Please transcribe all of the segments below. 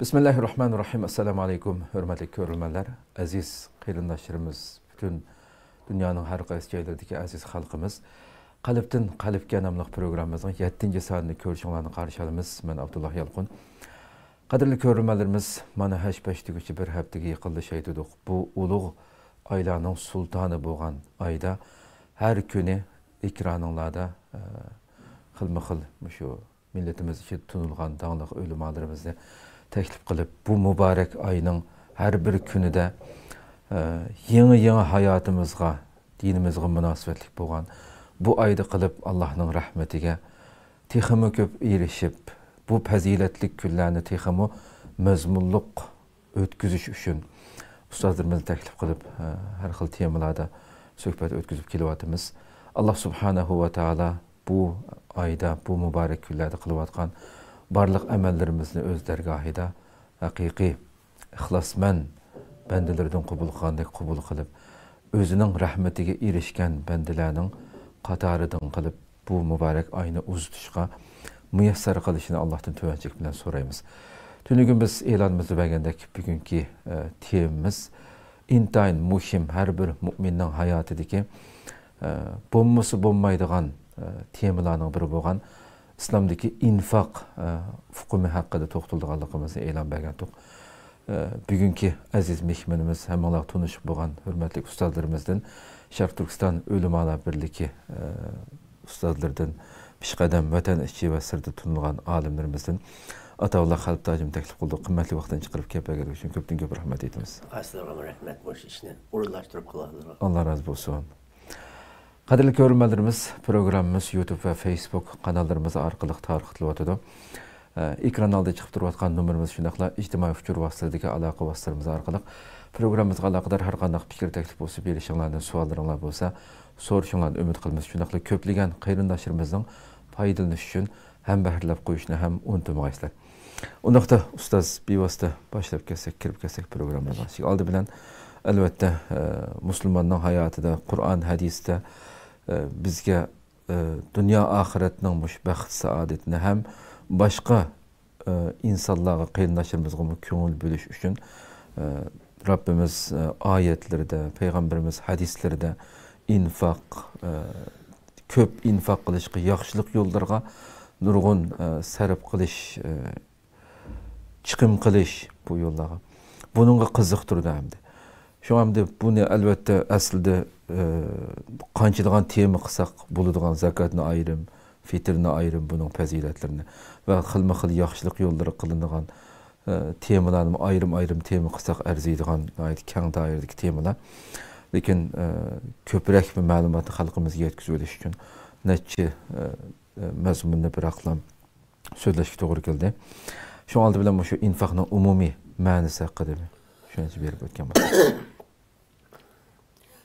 Bismillahirrahmanirrahim. Assalamu alaikum. Hürmetli görülmeler. Aziz kıyırındaşlarımız, bütün dünyanın her qaysı joylaridagi aziz xalqimiz. Qalbdan qalbga namlıq programımızın 7-ci saatini görüşünlərini qarşı alımız. Mən Abdullah Yalqun. Qadirli görülmelerimiz, mana həşbəşdiki bir həftəgi yıqıldı şeydidik. Bu uluq aylarının sultanı boğan ayda her günü ekranlarda xilma-xil şu milletimiz için tunulğan dağlıq ölüm alırımızda teklif kılıp bu mübarek ayının her bir günü de yeni hayatımızga, dinimizge münasebetlik boğan bu ayda kılıp Allah'ın rahmetine teximi köp erişip bu faziletlik günlerini teximi mezmulluk ötküzüş üçün ustazlarımızı teklif kılıp her xil temalarda söhbet ötküzüp kelivatımız. Allah subhanahu ve taala bu ayda, bu mübarek günlerde kılıvatkan barlıq əməllərimizni öz dərgahida həqiqi, ixlasmən bəndelərdən qubul qandık qubul qılıb, özünün rəhmətige erişkən bəndələrin qatarıdan qılıb, bu mübarək ayını uzutuşqa müyəssər qılışını Allah'tan tövəncik bilən sorayımız. Tünügün biz elanımızı bəgəndək bugünkü temimiz intayın muhim hər bir müminin hayatıdaki bomması bommaydığan temalarının biri boğan İslam'daki infaq hukumi hakkında toxtulduğanlığımızı elan bəgəndik. Bugünkü aziz mehmanımız hem Allah tanışıp boğan hürmetli ustazlarımızdan Şərq Türkistan Ölümalar Birliği ustazlardan pişqədəm vətən işçi ve sırda tunulğan alimlerimizden Ataullah qalb tacım təklif qıldı. Qimmatli vaxtdan çıxırıb kəpəgəlik üçün köpdən köp rahmet etimiz. Assalamu rəhmət boş işini uğurlaşdırıb qılarlar. Allah razı olsun. Qadirli görülmelerimiz, programımız YouTube ve Facebook kanallarımız arqılıq tarixli otudu. Ekran aldı çıxıb durvatqan numarımız şunaqla ictimai fikir vasıtadaki alaqa vasıtlarımız arqılıq. Programımızға alaqadar hər qandaq fikir təklif olsa, belişinlərdən, suallarınlar olsa, soruşunlardan ümid qılmız şunaqla köplügən qeyrindaşlarımızın faydalanış üçün həm bəhirləb qoyuşuna, həm unutmayıslar. Ondaqda ustaz bivasita başlayıb kəsək, kirib kəsək programımıza. Aldı bilən, əlbəttə, Müslümanın hayatıda, Kur'an, hadisdə bizge dünya ahiretinin bəxt saadetini hem başka insanlara qeyrindaşlarımızga köngül bölüş üçün Rabbimiz ayetlerde, Peygamberimiz hadislerde infaq, köp infaq qilishqi, yaxşılıq yollarga nurgun sərf qilish, chiqim qilish bu yollarga. Bununla qiziqtirdi hamdi. Şu anda bunu elbette aslında qançılığan tema qısaq buludğan zakatını ayrım, fitrini ayrım bunun faziletlerini ve xilma-xil yaxşılıq yolları qılınğan temalarını ayrım tema qısaq ərziydiğan kən dairədəki temalar. Lakin köprək bir məlumatı xalqımızı yetkizib ediş üçün nəticə məzmununu bir aqlam sözləşik doğru gəldi. Şu aldı bilən şu infaqın umumi mənisi haqqıdır. Şöyle bir ötken bakalım.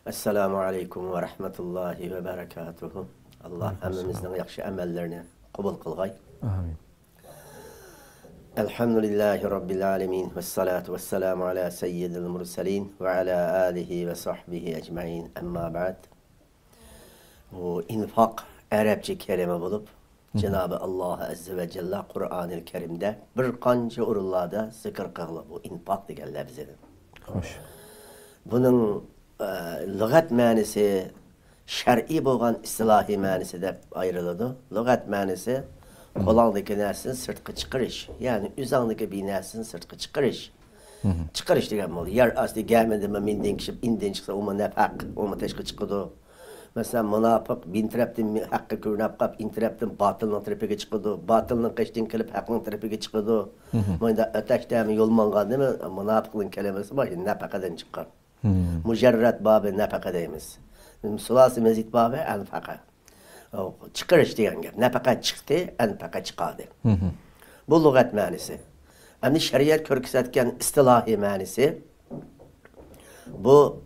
Esselamu aleyküm ve rahmetullahi ve berekatuhu. Allah əmimizdən yaxşı əməllərini qubul qılğay. Amin. Elhamdülillahi Rabbil alemin ve salatu ve selamu ala seyyidil mursalin ve ala alihi ve sahbihi ecmain. Emma ba'd. Bu infaq Ərəbcə kelime bulup Cenab-ı Allah Azze ve Celle Kur'an-ı Kerim'de bir qanca urullarda zikr qılıb bu infaq degan lafzini. Xoş. Bunun lügat mənisi şər'i bolğan istilahi mənisi deb ayrıldı. Lügat mənisi qolağındakı nərsini sırtqı çıxırış. Yani üzəndəki bir nərsini sırtqı çıxırış. Çıxırış degan boldu. Yer astı gəlmədi minden kişib inden çıxsa o nafaq, o təşqi çıxıdı. Mesela münafıq bin tərəfdən haqqı görünüb qap, in tərəfdən batılın tərəfə çıxıdı. Batılın qəşdən gəlib haqqın tərəfə çıxıdı. Məndə ötəkdə yolmanğan değil mi? Münafıqın kəlməsi var, nafaqadan çıxar. Mücerret babı nafaka deyimiz. Sulası mezit babı enfaka. Çıkırış diyen gel. Nafaka çıktı, enfaka çıkardı. Bu lügat mənisi. Hem de şeriat körküsətken istilahi mənisi. Bu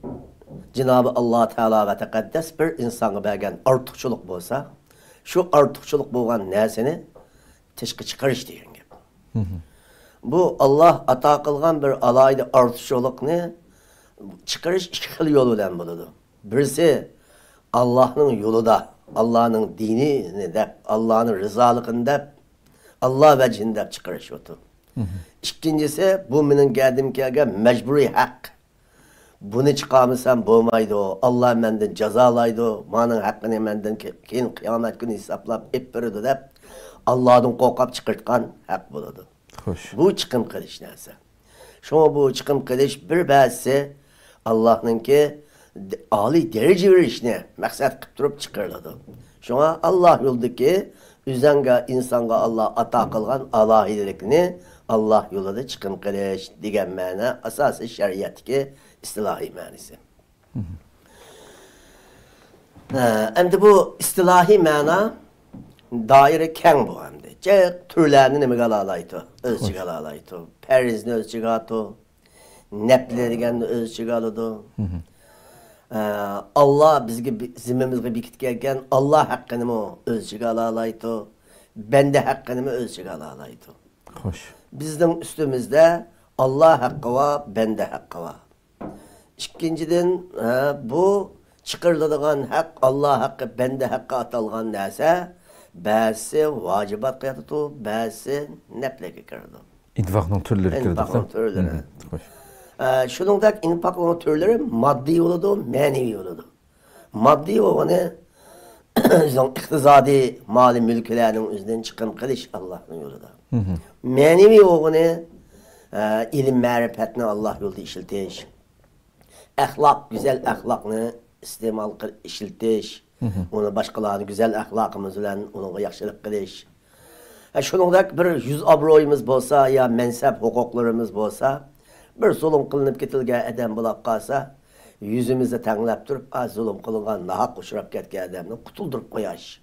Cenab-ı Allah Teala ve Tekaddes bir insanı bəgən artıqçılıq bolsa, şu artıqçılıq bolğan nəsini teşqi çıkarış diyen gel. Bu Allah ata qılğan bir alaydı artıqçılıqni çıkarış iki xil yolundan buludu. Birisi Allah'ın yolunda, Allah'ın dinini de, Allah'ın rızalığında, Allah vecihinde çıkarış otu. İkincisi, bu mening geldim kelgan mecburi haq. Buni chiqarmasam bo'lmaydi. Allah mendan jazolaydi. Mening haqqini mendan keyin qiyomat kuni hisoblab ep beradi deb Allah'dan qo'rqib chiqartgan haq bo'ladi. Xo'sh. Bu chiqim qilish narsa. Şuna bu chiqim qilish bir ba'zi Allah'nınki oliy daraja verishni maqsad qilib turib chiqariladi. Şuna Allah yo'ldagi üzanga insonga Allah ato qilgan alohidalikni Allah yo'lida chiqim qilish degan ma'no asosiy shariatdagi istilohiy ma'nosi. Endi bu istilohiy ma'no daire keng bu hamda. Türlerini nime galalaydı, ölçü galalaydı. Perizni ölçü gato, nepli degenni ölçü galadı. Allah bizge zimmimizge bikit gelgen Allah hakkını mı ölçü galalaydı. Bende hakkını mı ölçü galalaydı. Hoş. Bizden üstümüzde Allah hakkı var, bende hakkı var. İkinciden bu çıkarıldığın hak Allah hakkı, bende hakkı atalgan neyse bazı vacibat kıyatı, bazı nepleke kirdi. İnfakның türleri kirdi. İnfakның türleri. Şuningdek infakның türleri maddi oladı, manevi oladı. Maddi olanı iqtisadi mali mülklerinin üzerinden çıkım kılış Allah'ın yolunda. Manevi olanı ilim marifetini Allah yolunda işiltiş. Ahlak, güzel ahlakını istimal işiltiş. Onu başkalarını güzel ahlakımız bilen onunla yaxşılık qilish. Şuningdek bir yüz obro'yimiz bo'lsa, ya mensab huquqlarimiz bo'lsa, bir zulm qilinib ketilgan odam bo'lib qolsa, yüzümüzde tanglab turib, zulm qilingan, nahaq uchrab ketgan odamni qutuldirib qo'yish.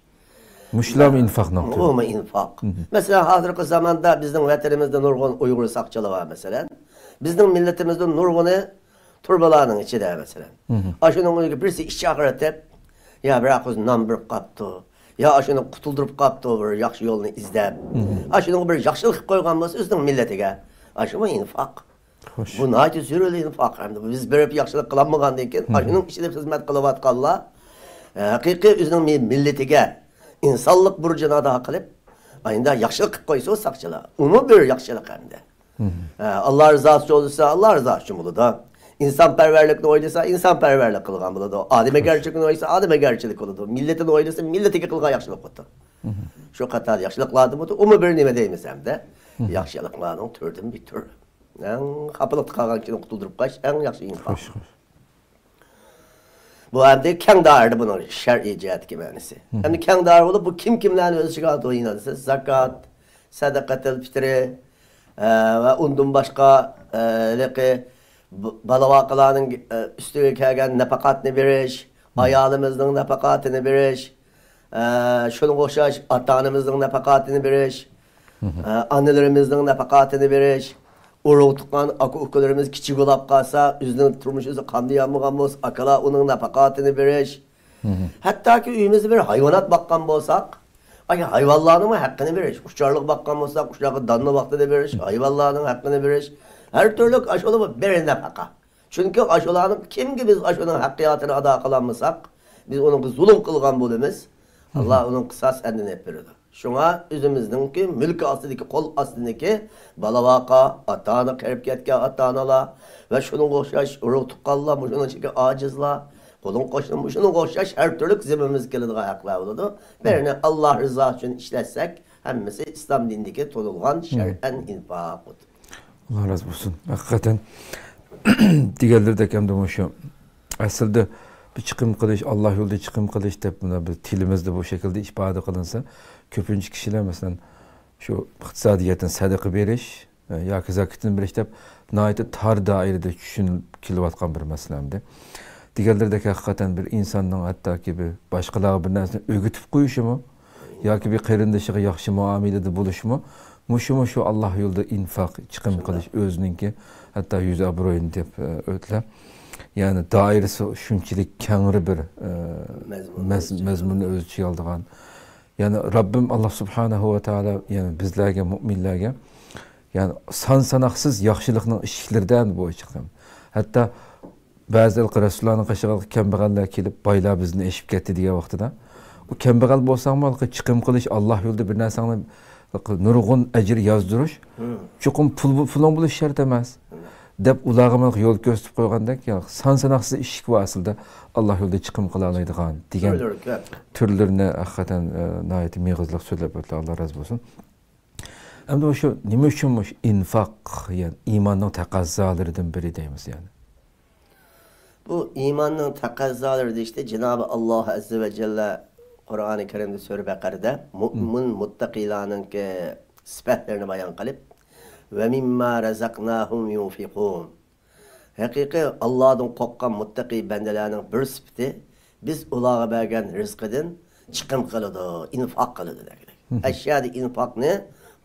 Mushlam infaqning. Bu infaq. Mesela hozirgi zamonda bizning vatanimizda nurg'un Uyg'ur saqchilar var mesela. Bizning millatimizda nurg'uni turbalarning ichida mesela. Ashuning o'ziga birisi ishchi aqiratib ya bırak o'zi non berib qapti. Ya ashuni qutuldirib qapti, bir yaxshi yo'lni izlab. Ashuni bir yaxshilik qilib qo'ygan bo'lsa o'zining millatiga. Ashu infaq. Xo'sh. Bu nayt zuruli infaq. Biz berib yaxshilik qilmagandan keyin ashuning ichida xizmat qilayotganlar haqiqiy o'zining millatiga insonlik burchini ado qilib, ayında yaxshilik qilib qo'ysa saqchilar. Uni bir yaxshilik hamda. Allah rızası olursa Allah rızası için bo'ladi. İnsanperverlikni oylasa insanperverlik qilgan bo'ladi. Odamgarchilikni oylasa odamgarchilik bo'ladi. Millatini oylasa millatiga qilgan yaxshilik bo'ladi. Shu qator yaxshiliklarni bo'ladi. Umi bir nima deymiz hamda? Yaxshiliklarning turdan bir tur. Eng xafalık qilgan kishini qutuldirib qo'yish eng yaxshi infaq. Bu hamda keng doirada buning shar'iy jihatga ma'nosi. Hamda keng doira bo'lib bu kimlarni o'z ichiga oladi? Zakat, sadaqatul fitri va undan boshqa balavaqqalarning üstüge kelgan nafaqatni berish, ayolimizning nafaqatini berish, shunga o'xshash ota-onamizning nafaqatini berish, onalarimizning nafaqatini berish, urug' tuqqan aka-ukalarimiz kichik bo'lib qolsa, o'zining turmushi qanday bo'lgan bo'lsa, akalar uning nafaqatini berish. Hattoki uyimizda bir hayvonot boqqan bo'lsak, hayvonlarning haqqini berish, qushlarlik boqqan bo'lsak, qushlarga donni vaqtida berish, hayvonlarning haqqini berish. Her türlü aşılı bir nafaka. Çünkü aşılanıp kimki biz aşının hakkiyatını ada kılanmasak, biz onun zulüm kılgan bulumuz, Allah onun kısas endini hep verir. Şuna özümüzdeki mülkü aslındaki, kol aslındaki balavaka, atağına kerip ketken atağına ve şunun koşaş, ruh tukallah, şunun çünkü acizla, kolun koşun, şunun koşaş her türlü zimimiz geldiği ayaklar oldu. Birini Allah rızası için işletsek, hemmisi İslam dinindeki tolulgan şer'en infak oldu. Allah razı olsun. Hakikaten diğerlerdeki hem de şu aslında bir çıkım kılış, Allah yolda çıkım kılış deyip buna bir dilimizde bu şekilde ifade kılınsa köpüncü kişiler mesela şu iktisadiyetin sadaka beriş ya ki zakatını beriş deyip nayeti tar dairede düşünüp kilovatkan bir meselemdi. Diğerlerdeki hakikaten bir insanın hatta ki bir başkaları bir nesne ögütüp koyuşu mu? Ya ki bir kıyırındaşığı yakşı muamelede buluşu mu? Şu Allah yolda infak, çıkım kılış özününki, hatta yüz abroyun deyip ötler. Yani dairesi şunçilik kengri bir mezmunu özçü aldığan. Yani Rabbim Allah Subhanahu ve Teala yani bizlerge, müminlerge yani sanaksız yaxşılıkның işlerden bu çıkım. Hatta bazı Resulullah kaşığı kembeğaller kelip baylar bizni eşip gitti diye vaxtıda. O kembeğal bolsang mı çıkım kılış Allah yolda bir narsanı nurg'un ajr yozdirish chuqur pulun bo'lish shart emas deb ularga yo'l ko'rsatib qo'ygandek son sanoqsiz eshik bor aslida Alloh yo'lida chiqim qila oladigan degan turlarini haqiqatan nihoyat miyig'izliq so'zlab o'tdi. Alloh razı bo'lsin. Endi o'sha nima uchun infoq yani iymonning taqozzolaridan biri deymiz yani. Bu iymonning taqozzolari işte Cenab-ı Allah azze ve celle Kur'an-ı Kerim'de Sure Bakara'da mu'min muttaqilarning sifatlarini bayon qilib ve mimma razaqnahum yunfiqun. Haqiqiy Allohdan qo'rqqan muttaqi bandalarning bir sifati biz ularga bergan rizqidan chiqim qiladi, infoq qiladi degan. Ashyoda infoqni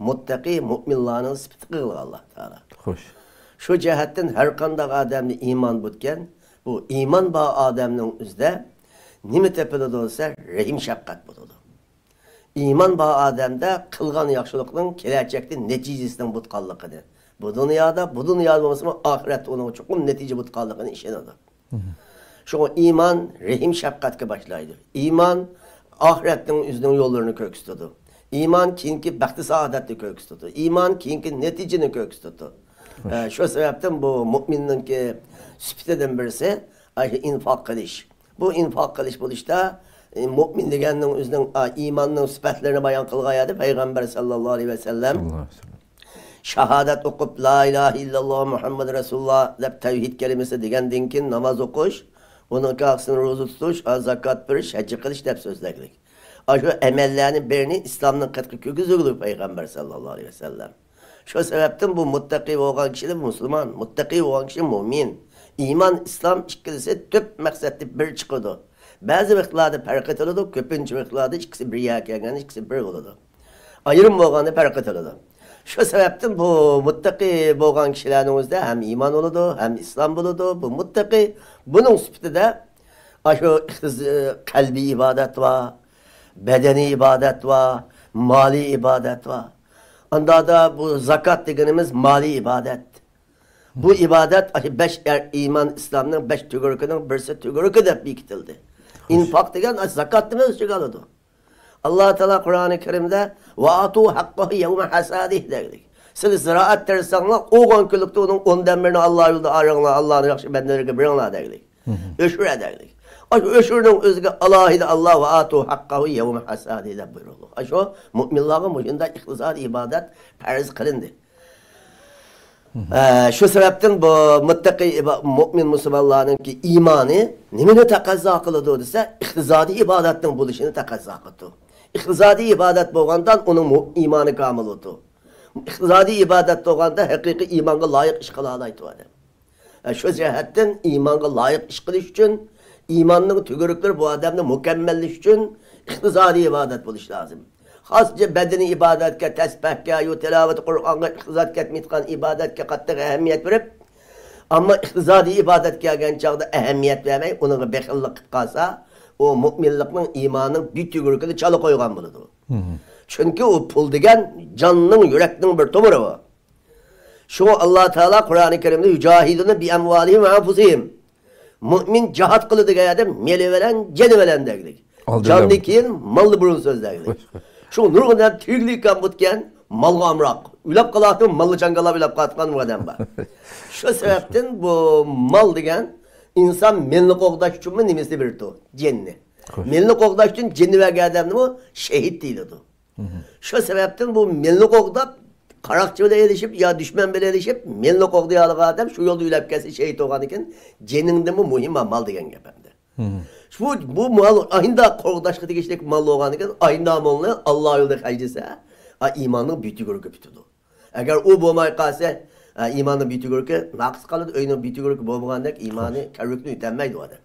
muttaqi mu'minlarning sifati qilgan Alloh taolo. Xo'sh. Shu jihatdan har qanday odamni iymon butgan, bu iymon bor odamning o'zida nima tepiladi bo'lsa, rahim shafqat bo'ladi. İman bor odamda qilgan yaxshilikning kelajakda natijasining butqanligini. Bu dunyoda bo'lmasa oxiratda uning chuqur natija butqanligini ishonadi. Shu iymon rahim shafqatga boshlaydi. Iymon oxiratning o'zining yo'llarini ko'rsatadi. Iymon keyingi baxti saodatni ko'rsatadi. Iymon keyingi natijani ko'rsatadi. Shu sababdan bu mu'minninki sifatidan birisi infoq qilish. Bu infoq qilish bo'lishda mu'min deganning o'zining iymonning sifatlarini bayon qilgan edi payg'ambar sallallohu alayhi vasallam. Shahodat o'qib la ilaha illalloh Muhammad rasululloh deb tavhid kalimasi degandan keyin namoz o'qish, uning qilsin ro'za tutish, zakot berish, haj qilish deb so'zladik. Shu amallarning birini islomning qat'i ko'kizugli payg'ambar sallallohu alayhi vasallam. Shu sababdan bu muttaqi bo'lgan kishi musulmon, muttaqi bo'lgan kishi mu'min. İman, İslam ikkisi tüp maqsadda bir chiqadi. Ba'zi vaqtlarda farq etiladi, ko'pincha vaqtlarda ikkisi bir kelgan, ikkisi bir bo'ladi. Ayrim bo'lganda farq etiladi. Shu sababdan bu muttaqi bo'lgan kishilarning o'zida ham iymon bo'ladi, ham islom bo'ladi. Bu muttaqi buning sifatida shu qalbiy ibodat va badaniy ibodat va mali ibodat va andada bu zakat deganimiz mali ibodat. Bu ibadet 5 iman İslam'ın 5 tügürükünün birisi tügürükü de bekitildi. İnfak degen zakat demez çıkalıdı. Allah Teala Kur'an-ı Kerim'de ve atu hakkı yevme hasadih dedik. Siz ziraat tersanlar o günlükte onun 10'dan birini Allah yolunda arayınlar, Allah'ın yakşı bendelerine birinler dedik. Öşür dedik. Öşürün özgü Allah'ı Allah ve atu hakkı yevme hasadih de buyuruldu. Şu müminlerin müşinde iktisadi ibadet farz kılındı. Şu sebepten bu muttaqi mu'min musulmonlarning iymoni nimani taqozo qiladi desa, iqtisodiy ibodatning bo'lishini taqozo qiladi. Iqtisodiy ibodat bo'lgandan uning iymoni komil bo'ladi. Iqtisodiy ibodat bo'lganda haqiqiy iymonga loyiq ish qila oladi odam. Shu jihatdan iymonga loyiq ish qilish uchun iymonning tuguriklari bu odamni mukammallish uchun iqtisodiy ibodat bo'lishi lozim. Xosca bedeni ibadetke, tesbihke, tilavet Kur'an'a ihtizat etmeyken ibadetke qattiq ehemmiyet verip ama ihtizadi ibadet gelgen çağda ehemmiyet vermeyi onun bekillik kalsa o müminliknin imanın bir tügürükünü çalı koygan buludu. Çünkü o pul degen canının yürekinin bir tomuru o. Şu Allah Teala Kur'an-ı Kerim'de yücahidunu bi emvalihim ve anfusihim. Mümin cihat kılıdı gayede meli veren, ceni veren derdik. Canlı kiyin mallı burun söz derdik. Şu nurg'undan tüylükkan butgan malga amroq. Ulab qolatib mallı jangalab ulab qatgan odam bor. Shu sababdan bu mal degan inson melni qo'g'dash uchunmi nimasi birdi? Jinni. Melni qo'g'dash uchun jinni bergan odamni bu shahid deyiladi. Shu sababdan bu melni qo'g'dab qaroqchi bilan elishib yo dushman bilan elishib melni qo'g'day olgan odam shu yo'lda ulab kelsa shahid bo'lgan ekan, jinningdimi muhim mal degan gap endi. Bu mal ayında qo'g'dashga tegishlik mal bo'lgan ekan, ayında molni Alloh yo'lida hajisa, iymonning büyütügörü bitidu. Agar u bo'lmay qolsa, iymonning büyütügörü naqs qoladi, o'yning büyütügörü bo'lmagandek iymoni karrukni yutanmaydi odam.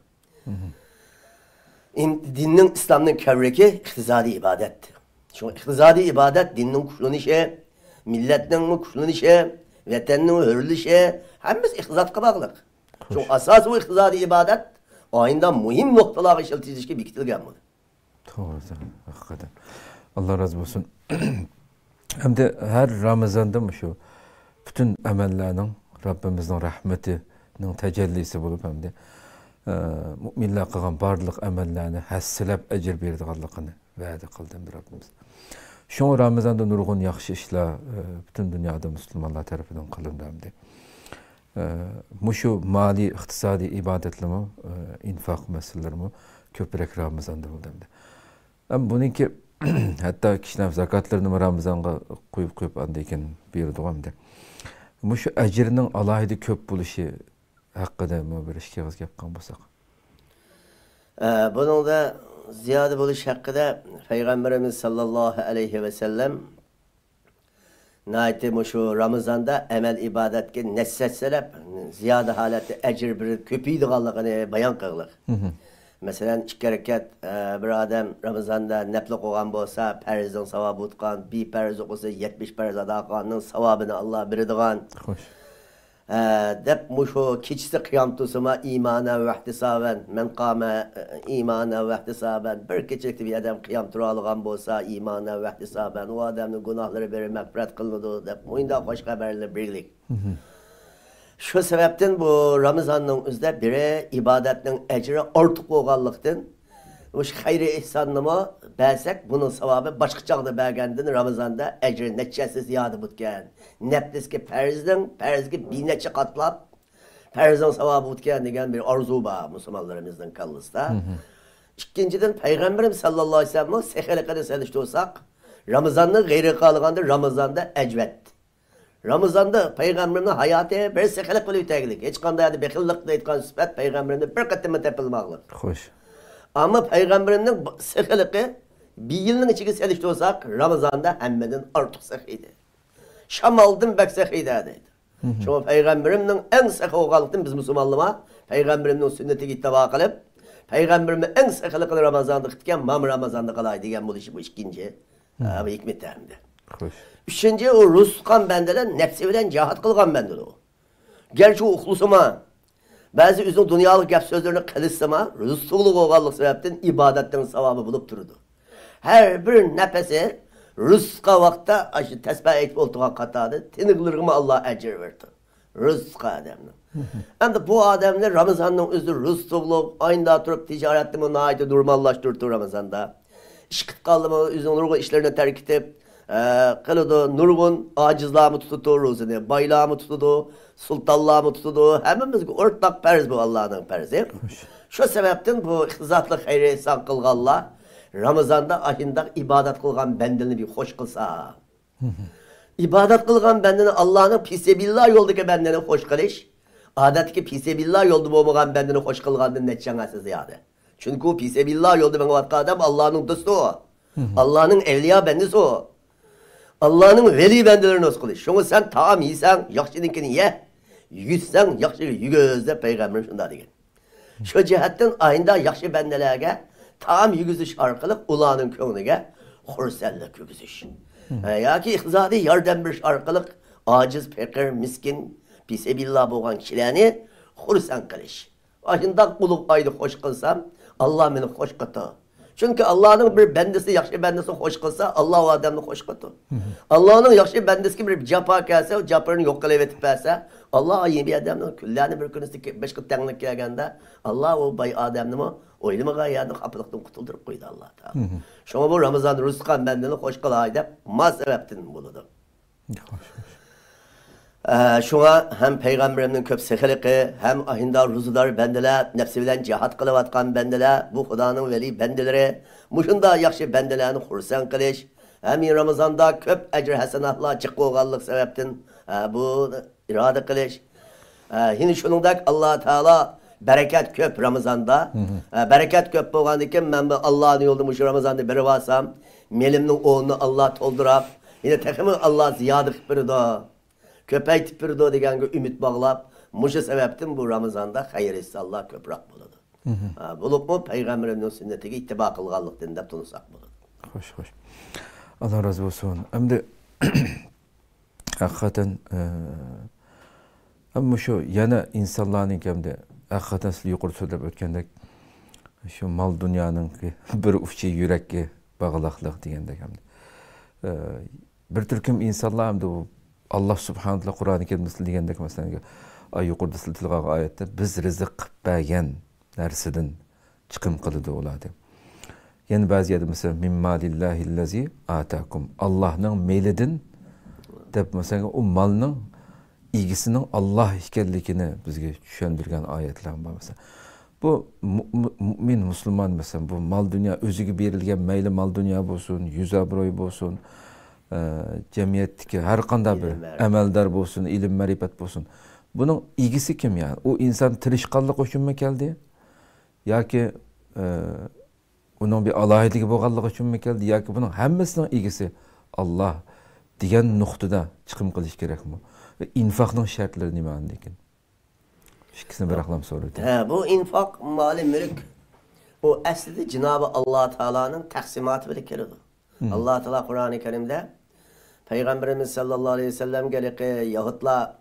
Dinning İslamning karruki iqtisodiy ibodat. Shu iqtisodiy ibodat dinning kuchlanishi, millatning kuchlanishi, vatanning hurlishi, hammasi iqtisodga bog'liq. Shu asos bu iqtisodiy ibodat ayında mühim noktalar işletilişki bikitilgen bu. Doğru, hakikaten. Allah razı olsun. Hem de her Ramazan'da mı şu bütün emellerinin Rabbimizin rahmetinin tecellisi bulup hem de müminler kılgan barlık emellerini hassilep ecir berdi Allah'ını vaadi kıldı Rabbimiz. Şu Ramazanda nurgun yaxşı işler bütün dünyada Müslümanlar tarafından kılındı. Muşu mali, iktisadi ibadetlerimi, infak meselelerimi köprek Ramazanda oldu. Ama bununki hatta kişiler zakatlarını Ramazan'a koyup andayken bir doğamdı. Muşu ecrinin alaydı köp buluşu hakkında mı bir işe yapkan bolsak? Bunun da ziyade buluş hakkında Peygamberimiz sallallahu aleyhi ve sellem nayeti şu Ramazan'da emel ibadetke nessetselep ziyade halette ecir bir köpüydü kallıqını bayan kılıq. Mesela iki hareket bir adam Ramazan'da nepli koğan bolsa perizden savabı utkan, bir periz okusa 70 periz adaqanın savabını Allah biridiğen. Hoş. Dep muşu keçisi kıyam tusuma imana ve ihtisaben men kâme imana ve ihtisaben bir keçikti bir adam kıyam turalıgan bolsa imana ve ihtisaben o adamın günahları beri mağfiret kılındı dep oyunda hoş haberle birlik. Şu sebepten bu Ramazan'ın üzde biri ibadetinin ecri artık olganlıktan bu hayri ihsanımı bəsek bunun savabı başka çağda bergendin Ramazan'da ecri neçesi ziyade butken. Neptiski perizki bir neçe katlap perizin savabı butken degen bir arzu var Müslümanlarımızın kallısda. İkinciden Peygamberim sallallahu aleyhi ve sellem'in sehelikini selişti olsak Ramazan'ın gayri kalıgandır Ramazan'da ecvet. Ramazan'da Peygamberim'in hayatı bir sehelik kılıyor tegilik. Hiç kandaydı bekillik deyitkan süsbet Peygamberim'de bir katımı tepilmağlık. Hoş. Ama Peygamberim'in sıhhılıkı bir yılın içine selişti olsak Ramazan'da hemmeden artık sıhhiydi. Şamal'dın bek sıhhiydi dedi. Çünkü Peygamberim'in en sıhhi oğalıktın biz Müslümanlıma Peygamberim'in sünneti ittiba kılıp Peygamberim'in en sıhhılıkını Ramazan'da kıtken mam Ramazan'da kalay degen bu işi bu ikinci hikmet hem Hoş. Üçüncü o Ruskan bendeler nefsi bilen cihat kılgan bendeler o. Gerçi o uhlusuma bazı üzün dünyalık yap sözlerini kılıçsama, Rüstuluk oğallık sebepten ibadetten savabı bulup durdu. Her bir nefesi rızka vakta aşı tesbih etip olduğu katadı, tiniklirgime Allah ecir verdi. Rızka adamın. Hem bu adamlar Ramazan'ın üzü Rüstuluk, aynı durup ticaretimi naiti durmallaştırdı Ramazan'da. İşkıt kaldımı üzün nurgun işlerine terk edip, kılıdı nurgun acizlağımı tutudu, ruzini, baylağımı tutudu, sultanlığımı tutudu. Hemimiz ortak periz bu Allah'ın perizi. Şu sebepten bu zatlı hayri ihsan kılganlar Ramazan'da ayında ibadet kılgan bendini bir hoş kılsa. İbadet kılgan bendini Allah'ın pisebillah yoldaki bendini hoş kılış. Adetki pisebillah yolda olmayan bendini hoş kılganın neçenesi ziyade. Çünkü o pisebillah yolda ben vatka adam Allah'ın dostu o. Allah'ın evliya bendisi o. Allah'ın veli bendelerini öz kılış. Şunu sen taam yiysen, yakşıdınkini ye. Yüzsen, yakşı yügözde Peygamberim şunda degen. Şu cihetten ayında yakşı bendelerge taam yügüzüş arkalık ulanın könlüge hursellik yügüzüş. Ya ki ihzadi yardım bir arkalık aciz, pekir, miskin, pisebillah boğan kişilerini hursen kılış. Ayında kuluk aydı hoş kılsam Allah beni hoş kıtı. Çünkü Allah'ın bir bendesi, yakşı bendesi hoş kılsa Allah o adamını hoş kıldı. Allah'ın yakşı bendesi bir capa gelse, o caparını yok kılıvetip verse, Allah ayı bir adamını küllerini bir günüstü beş kıttanlık gelgende, Allah o bay adamını o ilmi gayyanı kapılıktan kutuldurup koydu Allah Teala. Şuna bu Ramazan rızkan bendini hoş kılaydı, ma sebeptin buludu. Şuna hem Peygamberim'in köp sehiliki, hem ahindar ruzular bendeler, nefsi bilen cihat kılıvatkan bendeler, bu Hudanın veli bendeleri, muşunda yakşı bendelerini hursen kılış, hem Ramazan'da köp ecr hasenatla çıkkoğallık sebeptin bu irade kılış. Yine şunundak Allah Teala bereket köp Ramazan'da, bereket köp boğandikken ben Allah'ın yolda muşu Ramazan'da beri varsam, melimnin oğlunu Allah toldurap, yine tekimi Allah ziyadık biri da. Köpek tipirdo degen ümit bağlap, muşu sebepten bu Ramazan'da hayır etse Allah köprak buludu. Bulup mu Peygamberim'in sünnetine ittiba kılganlıktan da tunusak buludu. Hoş. Allah razı olsun. Hem de hakikaten ama şu yana insanların hem hakikaten siz yukarı söylep ötkendek şu mal dünyanın bir ufçi yürekki bağlaqlıq degende hem bir türküm insanlar hem de bu Allah subhanahu wa ta'ala Kur'an-ı Kerim'de degende mesela ay yukarıda siltilgan ayette biz rızık bergen narsadan chiqim qiladi oladi. Yani bazı yerde mesela mimmalillahillezi atakum. Allah'ın meyledin dep mesela o malның ilgisinin Allah ekanligini bizga tushundirgan oyatlar bor mesela. Bu mümin Müslüman mesela bu mal dünya özüge berilgan mayli mal dünya bo'lsin, yüz obro'y bo'lsin, jamiyatdagi har qanday bir amaldor bo'lsin, ilm ma'rifat bo'lsin. Buning ilgisi kim yani? O insan tirishqanlik uchunmi keldi? Yoki uning bir alohidligi bo'lganligi uchunmi keldi? Yoki buning hammasining ilgisi Allah degan nuqtada chiqim qilish kerakmi? İnfaqning shartlari nima lekin? İkisini bir aqlam so'raydi. Bu infaq mali mülk o aslida Cenab-ı Allah Teala'nın taksimatı bilan keladi. Allah Teala Kur'an-ı Kerim'de Peygamberimiz sallallahu aleyhi ve sellem geliki Yahudlar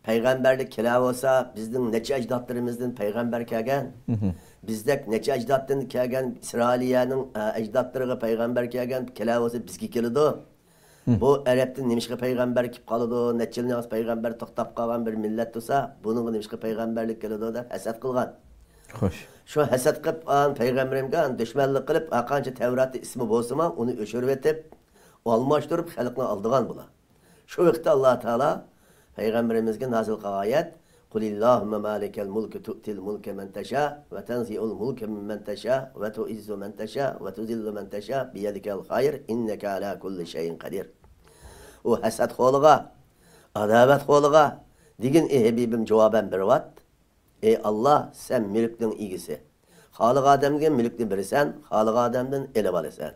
peygamberlik kela olsa bizden neçe ecdatlarımızdan peygamber kelgen, bizdek neçe ecdattan kelgen İsrailiye'nin ecdatları peygamber kelgen kela olsa bizge keladi. Bu Arap'tan nemişke peygamber kip kalıdı, neçelini az peygamber toktap kalan bir millet olsa bunun nemişke peygamberlik keladi da hesed kılgan. Hoş. Şu hesed kılıp peygamberimge düşmanlık kılıp akanca Tevrat'ta ismi bozma onu öşürüp etip almıştırıp halkına aldıgan bula. Şu vakitte Allah Teala Peygamberimizge nazil kılan ayet Kulillahümme malikel mulke tu'til mulke men teşâ ve tenzi'ul mulke men teşâ ve tu'izzu men teşâ ve tuzillu men teşâ biyedikel hayr inneke ala kulli şeyin kadir. O hesed koluğa, adavet koluğa digin Habibim cevaben bir vat. Ey Allah sen mülkün ilgisi. Halık ademden mülkünü verirsen, halık ademden elep alırsan.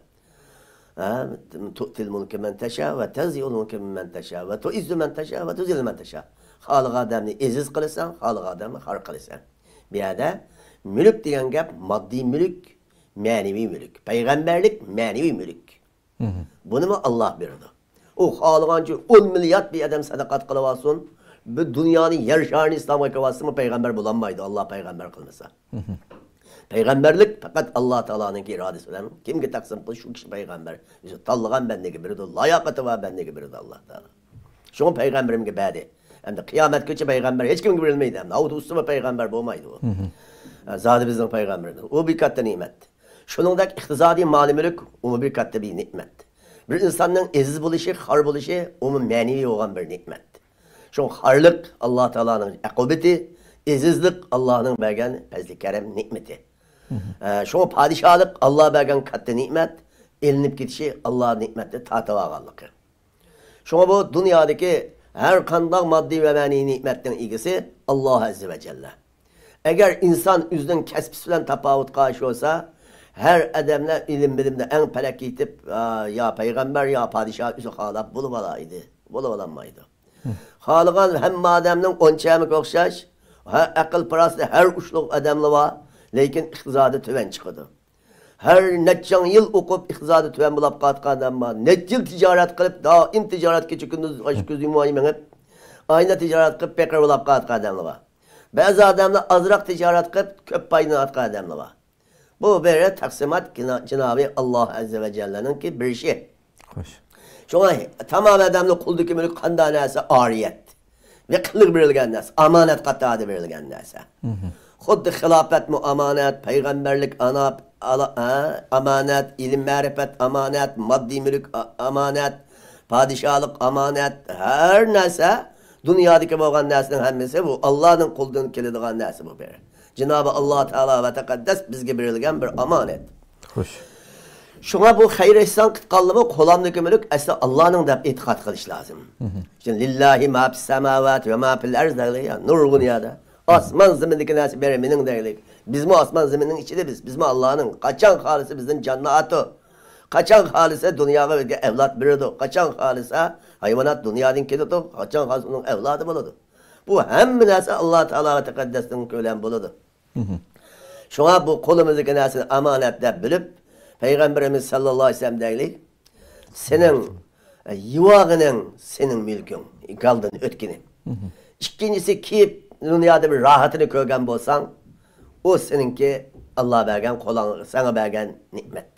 Tu'til mulke men teşâ ve tenzi'ul mulke men teşâ ve tu'izzu men teşâ ve tuzillu men teşâ. Halık adamını eziz kılırsan, halık adamını har kılırsan. Bir yerde mülk diyen gap maddi mülk, manevi mülk. Peygamberlik manevi mülk. Bunu mu Allah verdi? O halıgancı 10 milyar bir adam sadakat kılavasın. Bu dünyanın yer şarını İslam'a kılavasın mı peygamber bulanmaydı Allah peygamber kılmasa. Peygamberlik fakat Allah Teala'nın iradesi olan kim ki taksın şu kişi peygamber. İşte tallıgan bendeki biridir. Layakatı var bendeki biridir Allah Teala. Şunu peygamberim gibi bedi. Hem de kıyamet günü peygamber hiç kim bilmeydi. Hem de Avut Ustu'ma peygamber bulmaydı o. Zaten bizden peygamberdir. O bir katta nimet. Şunundaki iktizadi mali mülk o bir katta bir nimet. Bir insanın eziz buluşu, har buluşu onun manevi olan bir nimet. Şu harlık Allah Teala'nın akıbeti, ezizlik Allah'ın bergen fezli kerem nimeti. Şu padişahlık Allah bergen katta nimet, elinip gidişi Allah'ın nimeti tatavagallık. Şu bu dünyadaki her kandak maddi ve mani nimetten ilgisi Allah Azze ve Celle. Eğer insan üzden kesbisi bilen tapavut karşı olsa, her adamla ilim bilimde en pelek gitip ya peygamber ya padişah üzü halap buluvalaydı. Buluvalanmaydı. Halıgan hem adamın onçayımı kokşaş, akıl parası her uçluk adamlı var, lakin iktizadı tüven çıkıdı. Her neçen yıl okup iktizadı tüven bulup katkan adam var. Neç yıl ticaret kılıp daim ticaret geçi gündüz aşk gözü muaymenip aynı ticaret kılıp bekar bulup katkan adamlı var. Bazı adamlar azrak ticaret kılıp köp payını atkan adamlı var. Bu böyle taksimat Cenab-ı Allah Azze ve Celle'nin ki bir şey. Hoş. Şuna tamam adamlı kuldaki mülk kandanesi ariyet. Ve kılır verilgen nesi. Amanet katadı verilgen nesi. Xuddi xilafet mu amanet, peygamberlik amanet, ilim marifet amanet, maddi mülk amanet, padişahlık amanet, her neyse dünyadaki boğan nesinin hemmesi bu. Allah'ın kulduğunu kilidğan nesi bu bir. Cenab-ı Allah Teala ve Tekaddes bizge verilgen bir amanet. Hoş. Şuna bu hayır ihsan kıtkallığı kolamdaki mülk aslında Allah'ın da itikat kılış lazım. Şimdi lillahi ma fis semavat ve ma fil arz ya nur dünyada. Asman zemindeki nasi bereminin değilik. Biz mi asman zeminin içinde biz? Biz mi Allah'ın? Kaçan halisi bizden cennatı. Kaçan halisi dünyaya evlat biridir. Kaçan halisi hayvanat dünyanın kedidir. Kaçan halisi onun evladı buludur. Bu hem nasi Allah Teala ve Tekaddes'in kölen buludur. Şuna bu kolumuzdaki nasi amanetle bilip Peygamberimiz sallallahu aleyhi ve sellem değilik. Senin yuvağının senin mülkün. Kaldın ötkini. İkincisi ki dünyada bir rahatını köygen bolsan, o seninki Allah bergen kolan, sana bergen nimet.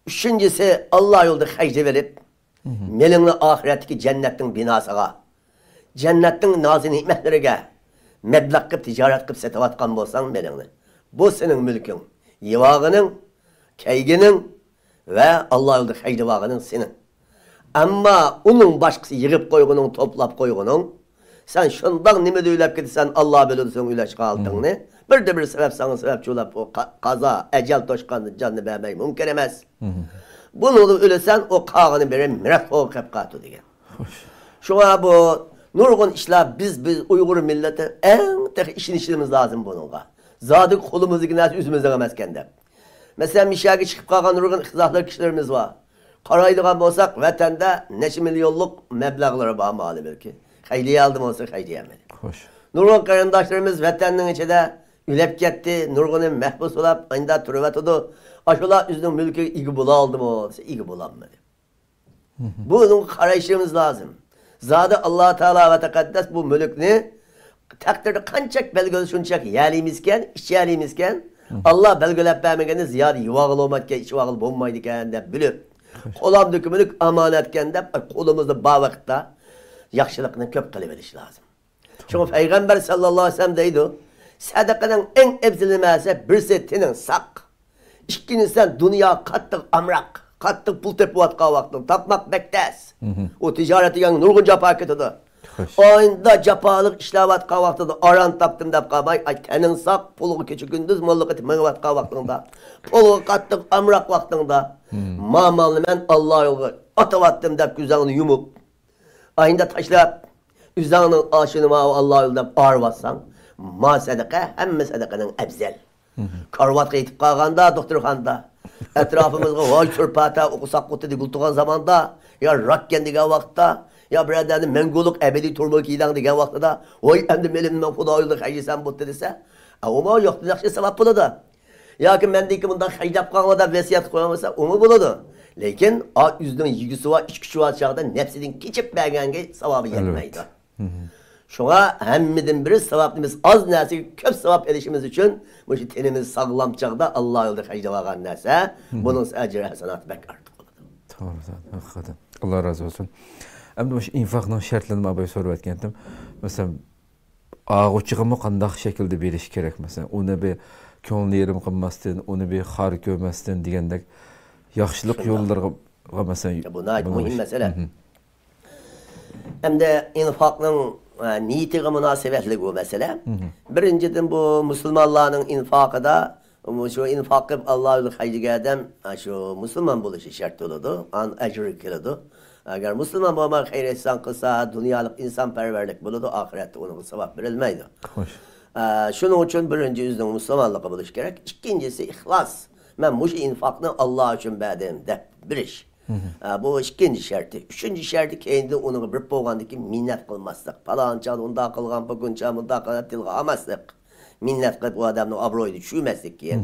Üçüncüsü Allah yolda hacı verip, melinli ahiretteki cennetin binasına, cennetin nazi nimetlerine meblak kıp, ticaret kıp setavatkan bolsan melinli. Bu senin mülkün. Yivağının Keygenin ve Allah yolda haydavağının senin. Ama onun başkası yığıp koygunun, toplap koygunun, sen şundan nime de üylep gitsen Allah bölürsün üleş kaldığını, bir de bir sebep sana sebep çolap o kaza, ecel toşkandı canını beğenmek mümkün emez. Bunu da ölesen o kağını beri mirak o kepkatı degen. Şuna bu nurgun işler biz Uygur milleti en tek işimiz lazım bununla. Zadı kolumuzu yine yüzümüzden emezken de. Mesela mişaki çıkıp kalkan nurgun ihtizahlı kişilerimiz var. Karaydıgan olsak vatanda neçe milyonluk meblağları bağlı belki. Hayliye aldım olsa hayliyemedi. Hoş. Nurgun karındaşlarımız vatanın içinde ülep gitti. Nurgun'un mehbus olap aynda türüvet oldu. Aşıla üzünün mülkü iyi bula aldım olsa iyi bulanmadı. Bunun karayışımız lazım. Zadı Allah Teala ve Tekaddes bu mülkünü takdirde kançak belgöl şunçak yelimizken, iş yelimizken Allah belgölep vermegeni ziyade yuvağıl olmakken, iş yuvağıl bulmaydıken de bilip kolam dökümünü amanetken de kolumuzda bağ vakitte yakşılıkını köp kılıveriş lazım. Çünkü Peygamber sallallahu aleyhi ve sellem deydi, sadakanın en ebzilimesi birisi tinin sak. İkincisi dünya kattık amrak, kattık pul tepuatka vaktın, tapmak bektes. O ticareti yani nurgun capa ketidir. Oyunda capalık işlevatka vaktında aran taptım da kabay, ay tenin sak, pulu küçük gündüz, mollu eti mıvatka vaktında, pulu kattık amrak vaktında, mamalı men Allah yolu atavattım da güzelini yumup, ayında taşlayıp, üzerinin aşını Allah yolunda ağırvatsan, ma sadaka hem sadakanın ebzel. Karvatga yetip kalganda, doktorxanda, etrafımızga vay çırpata, okusak kutu digultuğan zamanda, ya rak kendigen vakta, ya biradani menguluk ebedi turmuluk ilan digen vakta da, vay emdi melimden kuda yolda hayyisan buttu dese, ama yok dinakşi sevap buladı. Ya ki men deyki bundan haydap kalmada vesiyat koyamasa, onu buladı. Lekin, a yüzünün yigisi var, iç küçü var çağda, nefsidin keçip belgenge sevabı yetmeydi. Şuna hemmidin biri sevapımız az nesi köp sevap erişimiz için bu işi tenimiz sağlam çağda Allah yolda hacda varan nese bunun ecri hasenat bek artık olur. Doğru, hakikaten. Allah razı olsun. Hem de bu infakның şartlarını abay sorup etkendim. Mesela ağuçığımı qandaq şekilde beriş gerek mesela. Onu bir köngül yerim qılmasdan, onu bir har kömesden degендek yaxşılık yollarga mesela. Bu nayet mühim mesele. Hem de infakның niyetiga münasebetli bu mesele. Birinciden bu Müslümanların infakı da şu infakı Allah'ın haydigadan şu Müslüman buluşu şart oldu. An ecri kıldı. Eğer Müslüman olmak hayır etsen kısa dünyalık insanperverlik buludu, ahirette onun sevap verilmeydi. Şunun için birinci yüzden Müslümanlıkı buluş gerek. İkincisi ihlas. Ben bu infakını Allah için verdim de bir iş. Bu ikinci şartı. Üçüncü şartı kendi onu bir boğandaki minnet kılmazsak. Palançan onda kılgan, bugünçan onda kılgan dilga amazsak. Minnet kılıp o adamın abroydu düşürmezdik ki.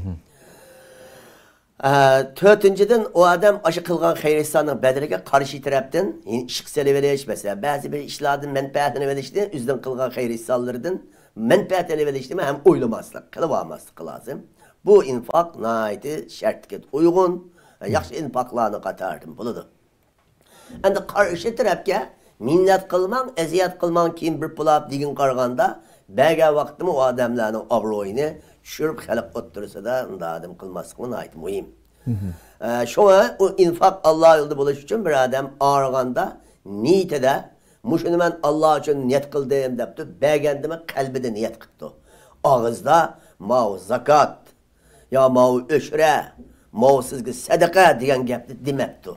Dördüncüden o adam aşı kılgan hayristanın bedeliga karşı taraftan ışık seleveleş mesela. Bazı bir işlerden menfaatini verişti, üzden kılgan hayristanlardan menfaatini verişti hem oylamazlık, kılıvamazlık lazım. Bu infak naiti şartket uygun, yaxşı infaklarını katardım buludu. Endi karşı tarafga minnet kılman, eziyet kılman kim bir pulap digin qarganda, bəgə vaxtımı o adamların abroyunu düşürüp xalq otursa da adam kılmaslığı naiti mühim. Şuna o infak Allah yolunda buluş için bir adam ağırganda niyetede muşunu ben Allah için niyet kıldığım depti, bəgəndime kalbide niyet kıttı. Ağızda ma'u zakat, ya ma'u öşre, ma'u sizgi sadaka diyen gepti demepti.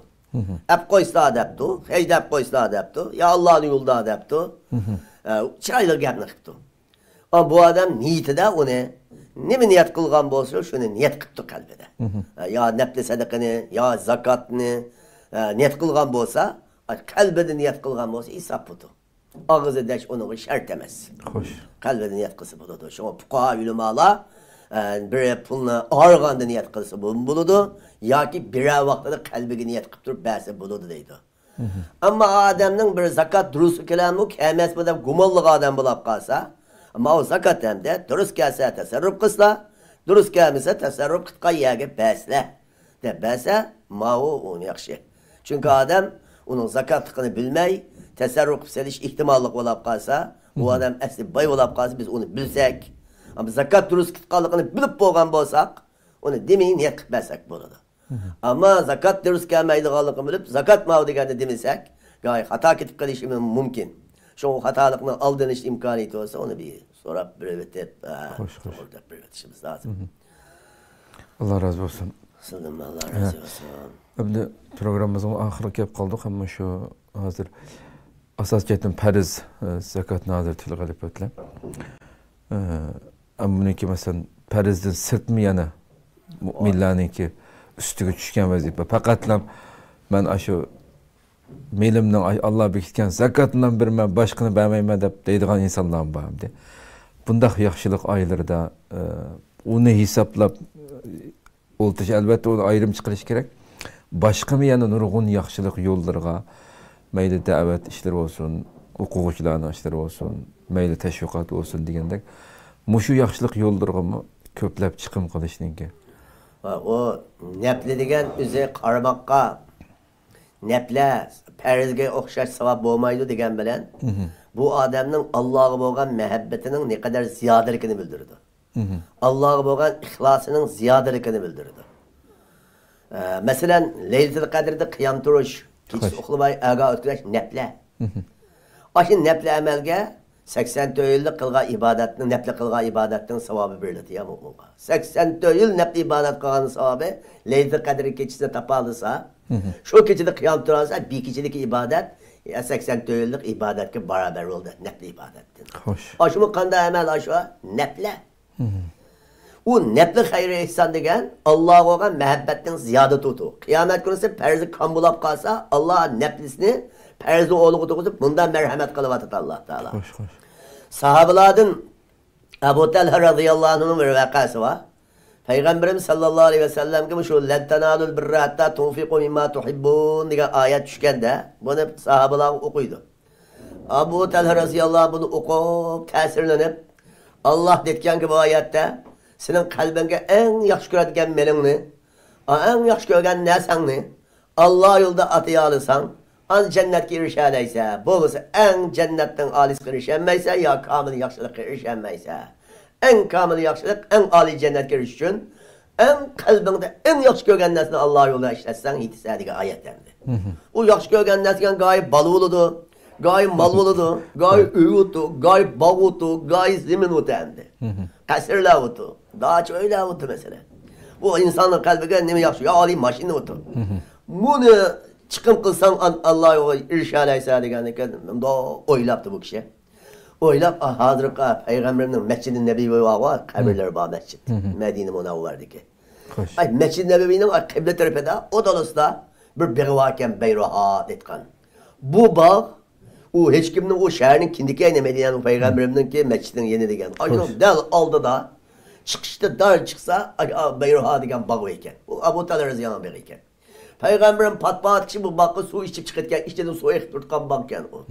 Hep koysa depti, hecde hep koysa depti, ya Allah'ın yolda depti, çıraylı gepni kıttı. Ama bu adam niyetede onu ne mi niyet kılgan bolsa şunu niyet kıttı kalbide. Ya nepli sadakını, ya zakatını niyet kılgan bolsa, kalbide niyet kılgan bolsa isap budu. Ağızı deş onu şart emez. Hoş. Kalbide niyet kılsı buludu. Şuna fukaha ulumala bir pulunu ağırganda niyet kılsı buludu. Ya ki bir vaxtada kalbine niyet kıptırıp bəsi buludu deydi. Ama adamın bir zakat durusu kelamı kəməs bu da gumallık adam bulab qalsa, ama o zakat hem de dürüst gelse tasarruf kısla, dürüst gelmese tasarruf kıtka yege bəsle. De bəsə, ma'u onu yaxşı. Çünkü adam onun zakatlıkını bilmey, tasarruf seliş ihtimallık olab qalsa, o adam əsli bay olab qalsa biz onu bilsek, ama zakat dürüst kıtkalıkını bilip boğan bolsak, onu demeyin niyet kıtbəsek buludu. Ama zakat dürüst gelmeydiğini bilip zakat mağı degende demesek gayet hata ketip kalışımız mümkün. Şu hatalıkını aldığınız imkaniyeti olsa onu bir sorap bir ötüp orada bir ötüşümüz lazım. Allah razı olsun. Sıldım Allah razı olsun. Şimdi programımızın ahırı kelip kaldık ama şu hazır asas cetin periz zakat nazır tilga dep ötülem. Ama bununki mesela perizden sırt mı yana müminlarninki üstüge düşken vazife. Faqatlam ben aşı melimden Allah bekitken zakatından birmen başkını bermeyme dep deydigan insanlarım var de. Bundaq yaxşılık aylarda onu hesaplap oltuş elbette onu ayrım çıkırış gerek. Başka mı yana nurgun yaxşılık yollarga meyli davet işleri olsun, okuguçlarına işleri olsun, meyli teşviqat olsun degендek. Muşu yaxşılık yollarga mı köplep çıkım kılışnınki? O neple degen üzeri qarmakka neple perizge okşaş savab olmaydı degen bilen bu adamның Allah'a bolgan mehabbetinin ne kadar ziyadelikini bildirdi. Allah'a bolgan ihlasının ziyadelikini bildirdi. Mesela Leylatul Kadir'de kıyam turuş, hiç oklamay aga ötküleş neple. Aşın neple emelge 84 yıllık kılga ibadetinin, neple kılga ibadetinin savabı verildi ya mu'muga. 84 yıl neple ibadet kılganın savabı Leylatul Kadir keçisine tapalıysa, şu keçide kıyam turarsa bir keçideki ibadet 84 yıllık ibadetke beraber oldu. Neple ibadettin. Hoş. Aşımı kanda emel aşağı neple. O neple hayri ihsan degen Allah'a olan mehabbetin ziyade tutu. Kıyamet günüsü perzi kambulap kalsa Allah neplisini perzi oğlu kutukutup bundan merhamet kılıvatıt Allah Teala. Hoş hoş. Sahabeladın Ebu Talha radıyallahu anh'ın bir vakası var. Peygamberimiz sallallahu aleyhi ve sellem gibi şu لَنْ تَنَالُوا الْبِرَّ حَتَّى تُنْفِقُوا مِمَّا تُحِبُّونَ diye ayet düşkende bunu sahabeler okuydu. Ebu Talha radıyallahu anh bunu okuyup tesirlenip Allah detken gibi ayette senin kalbinge en yaxşı göredigen melingni, en yaxşı görgen nesangni Allah yolda atıya alırsan an cennetke erişeneyse, bolsa en cennetten alis erişenmeyse ya kamil yaxşılık erişenmeyse. En kamil yaxşılık, en âli cennetke erişsin. En kalbinde en yaxşı görgen nesini Allah yolda işletsen hitisediği ayetlendi. O yaxşı görgen nesken gayet balıvuludu, gayet malvuludu, gayet üyutu, gayet bağutu, gayet zimin utendi. Kasırla utu. Daha çok öyle utu mesela. Bu insanın kalbine ne mi yaxşı? Ya alayım maşini utu. Bunu çıkım kılsan Allah yolda irşaleyse degendeki da oylaptı bu kişi. Oylap hazırlıkta Peygamberinin Mescid-i Nebevi var, kabirleri var mescid. Medine Munavvar'daki. Ay Mescid-i Nebevi'nin kıble tarafında o dolusda bir bağı varken Beyruha etkan. Bu bağ o hiç kiminin o şehrin kindiki aynı Medine'nin Peygamberinin ki mescidin yeni degen. Aynen del aldı da çıkışta dar çıksa Beyruha degen bağ iken. O Abu Talha radıyallahu anh iken. Peygamberin patpat kişi bu bağı su içip çıkartken içten su ekip tutkan bağken o.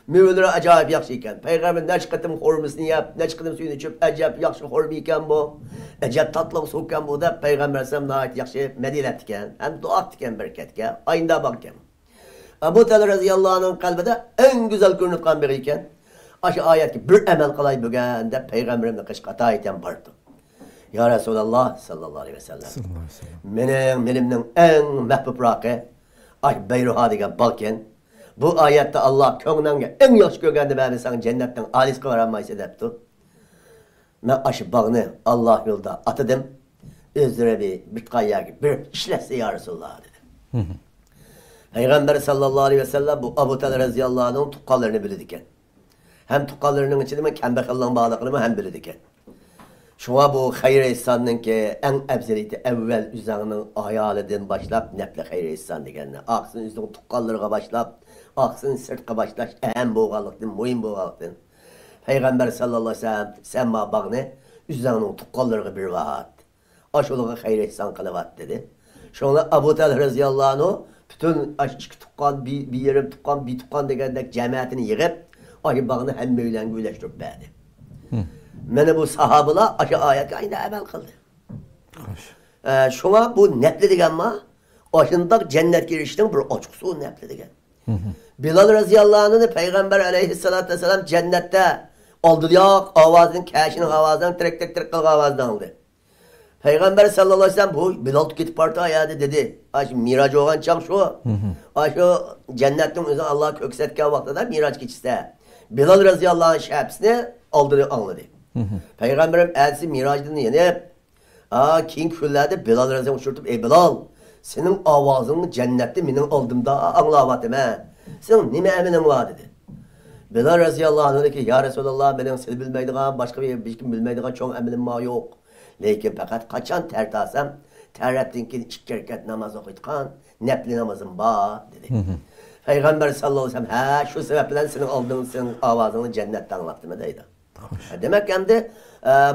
Müveleri acayip yaxşı iken. Peygamber ne çıkartım hormusunu yap, ne çıkartım suyunu içip acayip yaxşı hormu iken bu. Acayip tatlı su iken bu da Peygamber sallam nahayet yaxşı medinet iken. Hem dua iken bereket iken. Ayında bakken. Ebu Talha radıyallahu anh'ın kalbide en güzel görünüp kan biri iken. Aşı ayet ki bir emel kalay bugün de Peygamberimle kışkata iten bardı. Ya Resulallah sallallahu aleyhi ve sellem. Menimden en mehbub rakı. Aş Beyruha degen balken. Bu ayette Allah köngünenge en yaxşı görgende beni sana cennetten alis kıvaranmaysa depti. Ben aşı bağını Allah yolda atadım. Özüre bir kayya gibi bir işletse ya Resulullah dedim. Peygamber sallallahu aleyhi ve sellem bu Abu Talha radıyallahu anh'ın tukkallarını bilirdiken. Hem tukkallarının içinde kembekalların bağlıklarını hem bilirdiken. Şuna bu hayır ihsanının ki en ebzeliyeti evvel üzerinin hayalinden başlap neple hayır ihsan degenine. Aksın üzerinin tukkallarına başlap aksın sırtka başlaş ehem boğalıktın, muhim boğalıktın. Peygamber sallallahu aleyhi ve sellem sen bana bağını üzerinin tukkallarına bir vaat. Aşılığı hayır ihsan kılıvat dedi. Şuna Abu Talha radıyallahu anh bütün iki tukkan, bir yerim tukkan, bir tukkan degendek cemiyetini yığıp aşı bağını hem meylen güleştirip verdi. Mene bu sahabılar aşı ayet aynı emel kıldı. Şuna bu neple degen ma aşında cennet girişinin bir açık su neple degen. Bilal radıyallahu anh'ını Peygamber aleyhissalatü vesselam cennette aldı ya avazının, keşinin avazından tek tek kılgı avazdan aldı. Peygamber sallallahu aleyhi ve sellem bu Bilal gitip parta ayadı dedi. Aş miraç olan çağ şu. Aş o cennetin özü Allah köksetken vaxtıda miraç geçiste. Bilal radıyallahu anh şahsını aldığını anladı. Peygamberim elsi miracını yenip king küllerde Bilal radıyallahu anh uçurtup ey Bilal senin avazını cennette benim aldığımda anlamadım he. Senin nime eminin var dedi. Bilal radıyallahu anh dedi ki ya Resulallah benim siz bilmeydiğin başka bir kim bilmeydiğin çok eminim ma yok. Lekin fakat kaçan tertasam terrettin ki 2 rekat namaz okuytkan nepli namazım ba dedi. Peygamber sallallahu aleyhi ve sellem şu sebeple senin aldığın senin avazını cennetten anlattım deydi. Demek hem de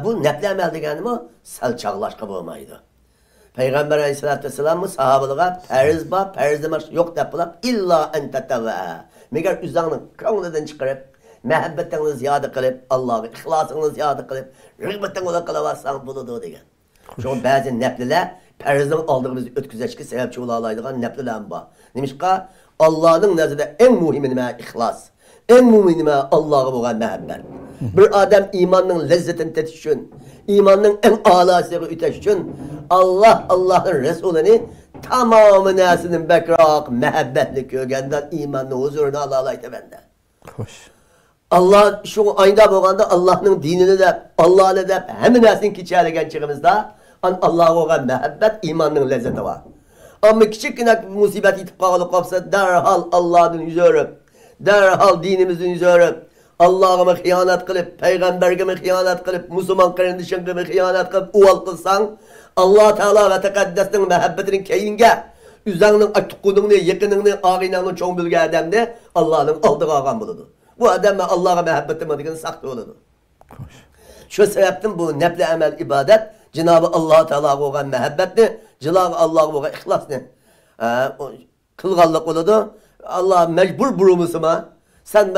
bu nepli emel deganimi sal çağlaşqa bo'lmaydi. Peygamber aleyhissalatü vesselam sahabalığa periz ba periz demek yok dep illa en tetavva. Meğer üzerinin kanundan çıkarıp muhabbetini ziyade kılıp Allah'a ihlasını ziyade kılıp rıgbetini ola kılavazsan buludu degan. Şu bazı nepliler perizden aldığımız ötküzeçki sebepçi olalaydıgan nepliler var. Demişka Allah'ın nazarında en mühimi nime ihlas. En mühimi nime Allah'a olan muhabbet. Bir adam imanın lezzetini tetişün, imanın en alasını üteşün, Allah'ın Resulü'nü tamamı nesinin bekrak, muhabbetli kögenden imanın huzuruna alalaydı bende. Hoş. Allah şu ayda bolganda Allah'ın dinini de Allah'ını da hemen nesini keçerlegen çıkımızda Allah'a olan muhabbet imanın lezzeti var. Ama küçükken musibet itip kalıp kapsa derhal Allah'ın yüzü örüp, derhal dinimizin yüzü örüp, Allah'ıma hıyanet kılıp, peygamberime hıyanet kılıp, Müslüman kardeşime hıyanet kılıp, uval kılsan, Allah Teala ve Tekaddes'in muhabbetinin keyinge, üzerinin atıkudunu, yakınını, ağinanı çoğun bilgi adamda Allah'ın aldığı ağam buludu. Bu adam Allah'a muhabbetim adına saklı oldu. Şu sebepten bu nepli emel ibadet, Cenab-ı Allah Teala'ya olan muhabbetini, Cenab-ı Allah'a olan ihlasını kılgallık oldu. Allah mecbur burumuzuma, sen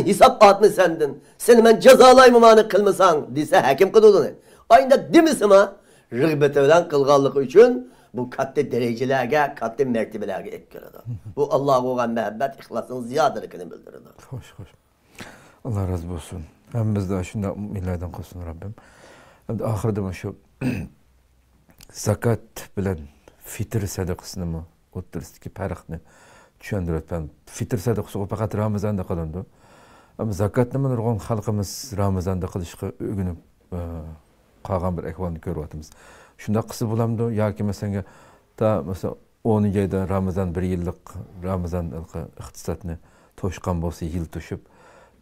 hesap atma sendin, seni ben cezalaymamanı kılmasan, dese hakim kılılını. Aynı demisima, rıgbeti olan kılgallık için, bu katli derecelerge, katli mertebelerge etkiledi. Bu Allah'a olan muhabbet, ihlasının ziyadelikini bildirdi. Hoş. Allah razı olsun. Hem biz de şunda millerden olsun Rabbim. Hem de ahirde şu zakat bilen fitr sadakasını mı o'ttirisdagi farqni tushuntirib ben fitr sadaqasi o faqat Ramazonda qilindi. Ama zakat nima nurg'un xalqimiz Ramazonda qilishga o'rganib qolgan bir ahvolni ko'ryapmiz. Shunda qilsa bo'lamdi yoki masalan ta mesela 10 oyda Ramazon 1 yillik Ramazon iqtisodni to'shqan bo'lsa, yil to'shib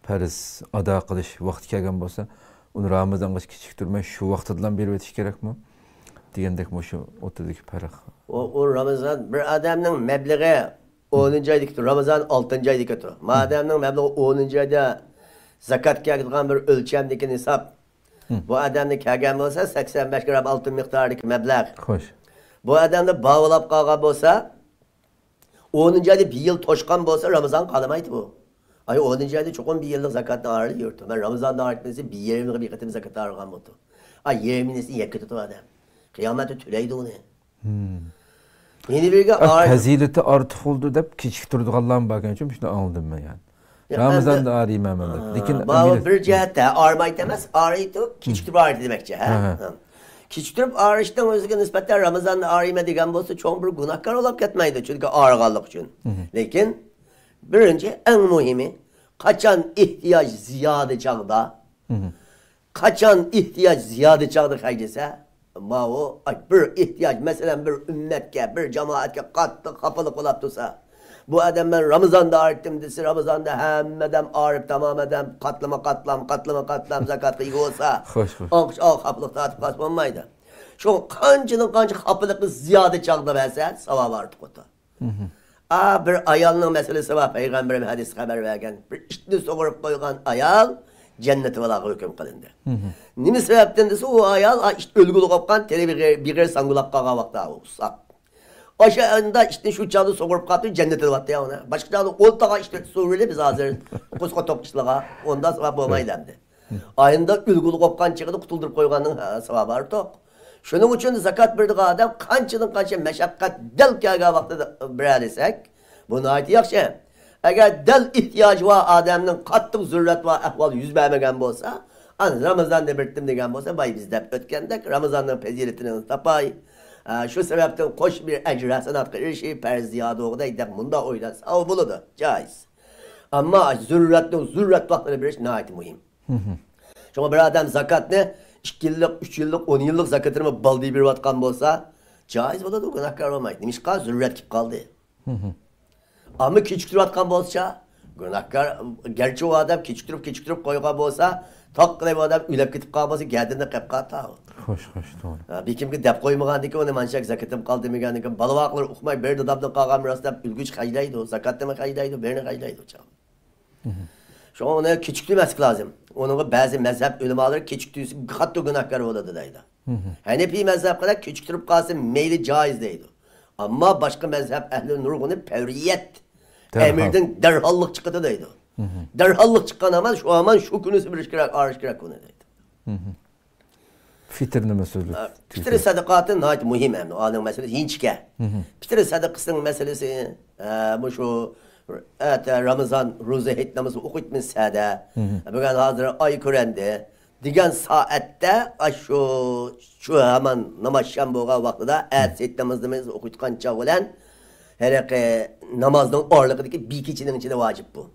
farz ado qilish vaqti kelgan bo'lsa, uni Ramazonga kechiktirmay shu vaqtidan berib o'tish kerakmi? Degandek shu o'tidagi farq. O Ramazon bir adamning mablag'i 10 oyda Ramazon 6 oyda turadi. Madamning mablag'i 10 oyda zakatga kirgan bir o'lchamdagi nisob. Bu adamni kelgan bo'lsa 85 gram oltin miqdoridagi mablag'. Xo'sh. Bu adamni bog'lab qolgan bo'lsa 10 oyda bir yil to'shqan bo'lsa Ramazon qolamaydi bu. Ay 10 oyda cho'qin bir yillik zakatni olib yurdi. Men Ramazonda olib bir yerimlik bir qatim zakat olgan bo'ldi. Ay yerimini yakka tutib adam. Kıyamet'i tüleydi onu. Yeni bir fazileti artık oldu dep kechiktirdiganlar bakın için şunu anladım ben yani. Ramazonda arayım hemen. Lekin bir cihette armayt demez, araydı, kechiktirib araydı demekçi. Kechiktirib arayışdan özüge nispetten Ramazonda arayma degan bo'lsa çoğun bir günahkar olup ketmeydi çünkü ağırganlık için. Lekin birinci en mühimi kaçan ihtiyaç ziyade çağda, kaçan ihtiyaç ziyade çağda kaydese ama o bir ihtiyaç mesela bir ümmetke, bir cemaatke katlı kapılık olup dursa bu adam ben Ramazan'da arıttım dese Ramazan'da hem edem arıp tamam edem katlam zakatlı iyi olsa o kapılıkta atıp kaçmamaydı. Şu kancı kapılıklı ziyade çağda verse savab artık otu. Bir ayalının meselesi var Peygamberim hadis haber vergen bir işini soğurup koygan ayal cenneti valağı hüküm kılındı. Nimi sebepten dese o ayal işte ölgülü kopkan tele bir sangulak kağa vakta olsak. Aşağında işte şu çağda soğurup katı cenneti vattı ya ona. Başka çağda oltağa işte soğuruyla biz hazır kuska topçılığa ondan sevap olmaydı hem de. Ayında ölgülü kopkan çıkıdı kutuldurup koyganın sevabı artık. Şunun için zakat verdiği adam kança meşakkat del kâga vakti bir desek bunu ait yakşı. Eğer del ihtiyacı var adamın kattık zürret var ahval yüz vermegen olsa Hani Ramazan'da bittim degen olsa bay biz de ötkendek Ramazan'ın faziletini tapay. Şu sebepten koş bir ecr hasenat erişi perz ziyade oğdaydı. Bunda oyla sağ buludu. Caiz. Ama zürret vaktları bir iş nihayet mühim. Çünkü bir adam zakat ne? 2 yıllık, 3 yıllık, 10 yıllık zakatını baldığı bir vatkan olsa caiz buludu. O günahkar olmaydı. Demiş ki zürret gibi kaldı. Ama küçük vatkan olsa günahkar, gerçi o adam küçüktürüp koyuğa olsa takkıday bu adam ülep gitip kalması geldiğinde kep kata. Hoş, doğru. Bir kimki dep koymagan ki onu manşak zakatım kaldı mı ki balıvaklar okumay bir adamdan kalkan biraz da ülgüç kaydaydı o zakat deme kaydaydı birine kaydaydı o çağ. Şu an ona küçüklüğü mesk lazım. Onun bazı mezhep ulemaları küçüklüğü hatta günahkar oladı daydı. Hanefi mezhep kadar küçüktürüp kalsın meyli caiz deydi. Ama başka mezhep ehli nurgunu pevriyet emirden derhallık çıkıdı deydi. Derhallık çıkan ama şu aman şu günüsü bir işkirak arışkirak onu deydi. Fitr nima so'zli? Fitr sadaqatı nayet muhim hem. Onun meselesi hinçke. Fitr sadaqasının meselesi bu şu Ramazan roza etnamızı okutmuş sada. Bugün hazır ay kurendi. Digen saatte şu hemen namaz şamboğa vaktida etnamızı okutkan çağ olan hereke namazın ağırlıkındaki bir keçinin içinde vacip bu.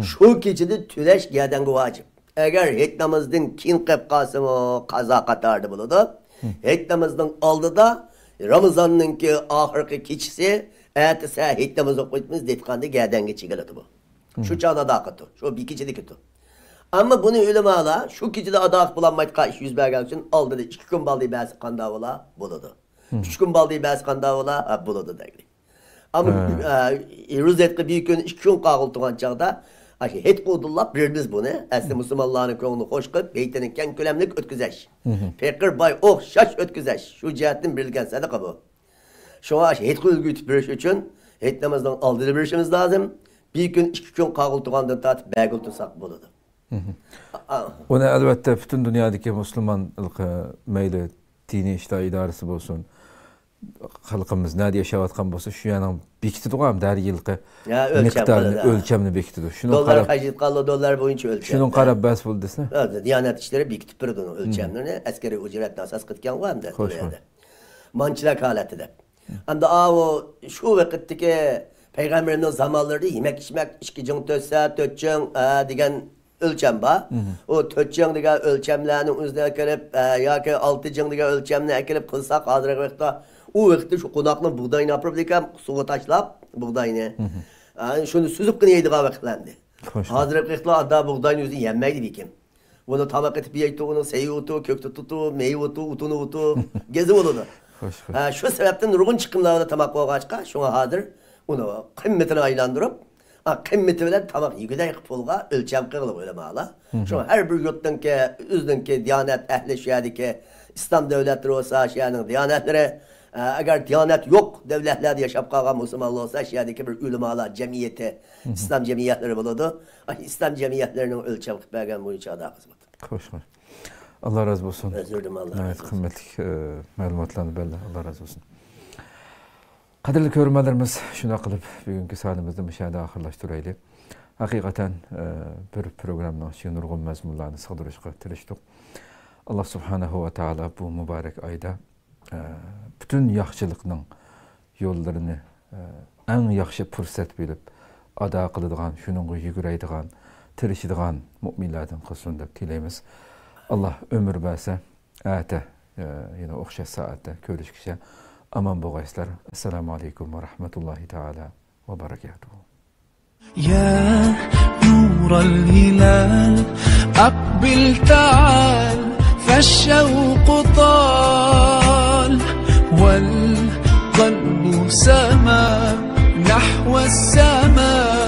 Şu keçide tüleş gelden vacip. Eğer etnamızın kin kepkası mı kaza katardı buludu. Etnamızın aldı da Ramazan'ın ki ahırkı keçisi etse etnamızı okutmuş detkandı gelden geçiyordu bu. Şu çağda da akıtı. Şu bir keçide kötü. Ama bunu ulemalar şu keçide adak bulanmaydı kaç yüz bergen için aldı da 2 gün baldığı bazı kandavula buludu. 3 gün baldığı bazı kandavula buludu degli. Ama rozetki bir gün 2 gün kağıltıgan çağda het kudullah birimiz bunu. Aslında Müslümanların könlünü hoş kılıp beytinin ken kölemlik ötküzeş. Pekir bay şaş ötküzeş. Şu cihetten birilgen sadaka bu. Şu an het kudulgüt bir iş için het namazdan aldığı bir işimiz lazım. Bir gün 2 gün kağıltıgandan tatip bəgül tutsak buludu. Onu elbette bütün dünyadaki Müslümanlık meyli dini işler idaresi olsun. Halkımız nerede yaşayotgan bolsa şu yanın bekitidi der yılkı miktarını ölçemini bekitidi. Dolar kayıt kaldı dolar boyunca ölçem. Şunun qarab bas buldu desene. Evet, Diyanet işleri bekitip durdu ölçemlerini askeri ücretle asas kıtken var da. Mançılak haletinde. Anda o şu vakitteki peygamberin zamanları yemek içmek içkicin tötse tötçün digen ölçem ba. O tötçün digen ölçemlerini üzerine kelip ya ki 6 digen ölçemini kelip kılsak hazır vakitte o vakitte şu konaklı buğdayını yapıp diken suya taşlap buğdayını. Şunu süzüp kını yediği vakitlendi. Hazır vakitte adda buğdayını yüzü yenmeydi bikim. Bunu tabak etip yiydi, onu seyi utu, köktü tutu, meyve utu, utunu utu, gezi oldu. Şu sebepten ruhun çıkımlarında tamak koğaçka, şuna hazır, onu kıymetini aylandırıp, kıymeti bilen tamak yigide yıkıp olga ölçem kığılıp öyle mağla. Şuna her bir yurttan ki, üzdün ki, diyanet ehli şiyadiki, İslam devletleri olsa şiyanın diyanetleri, eğer diyanet yok devletlerde yaşap kalkan Müslümanlı olsa şiadaki bir ulemalar cemiyeti, İslam cemiyetleri buludu. İslam cemiyetlerinin ölçem kıpbergen bu içe adı kısmet. Hoş. Allah razı olsun. Özür dilerim Allah. Evet, kıymetli malumatlarını belli. Allah razı olsun. Kadirli körmelerimiz şuna kılıp bugünkü saatimizni müşahede ahırlaştıraylı. Hakikaten bir programdan şu nurgun mezmunlarını sığdırışqa tirişdik. Allah subhanahu wa ta'ala bu mübarek ayda bütün yaxşılıkның yollarını en yaxşı fürsət bilip ada kılıdığan, şununla yuguraydıgan, tirişidigan müminlerden kılsın dep tileymiz. Allah ömür verse, yine oxşas saatte görüşküşe aman boğayslar. Esselamu aleyküm ve rahmetullahi teala ve berekatuhu. يا نور الهلال أقبل تعال فالشوق طال والقلب سما نحو السماء